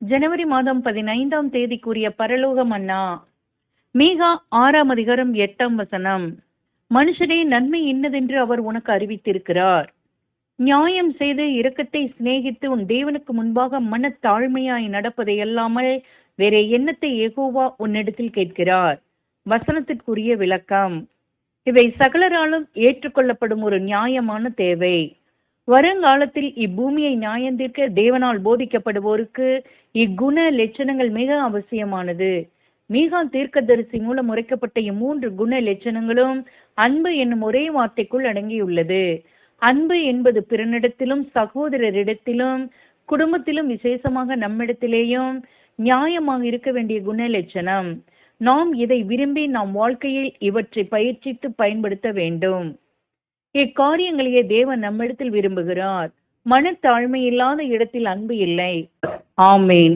ஜனவரி மாதம் 15ஆம் தேதிக்குரிய பரலோக மன்னா. மீகா 6ஆம் அதிகாரம் 8ஆம் வசனம். மனுஷனே, நன்மை இன்னதென்று அவர் உனக்கு அறிவித்திருக்கிறார். நியாயம் செய்து இரக்கத்தை சிநேகித்து உன் தேவனுக்கு முன்பாக மனத்தாழ்மையாய் நடப்பதை அல்லாமல் வேற எண்ணத்தை யெகோவா உன்னிடத்தில் கேட்கிறார். வசனத்திற்குரிய விளக்கம். இவை சகலராலும் ஏற்றுக்கொள்ளப்படும் ஒரு நியாயமான தேவை. வருங்காலத்தில் இப்பூமியை நியாயந்தீர்க்க தேவனால் போதிக்கப்படுவோருக்கு இக்குண லட்சணங்கள் மிக அவசியமானது. மீகா தீர்க்கதரிசி மூலம் உரைக்கப்பட்ட இம்மூன்று குண லட்சணங்களும் அன்பு என்னும் ஒரே வார்த்தைக்குள் அடங்கியுள்ளது. அன்பு என்பது பிறனிடத்திலும் சகோதரரிடத்திலும் குடும்பத்திலும் விசேஷமாக நம்மிடத்திலேயும் நியாயமாக இருக்க வேண்டிய குண லட்சணம். நாம் இதை விரும்பி நம் வாழ்க்கையில் இவற்றை பயிற்சித்து பயன்படுத்த வேண்டும். இக்காரியங்களையே தேவன் நம்மிடத்தில் விரும்புகிறார். மனத்தாழ்மை இல்லாத இடத்தில் அன்பு இல்லை. ஆமேன்.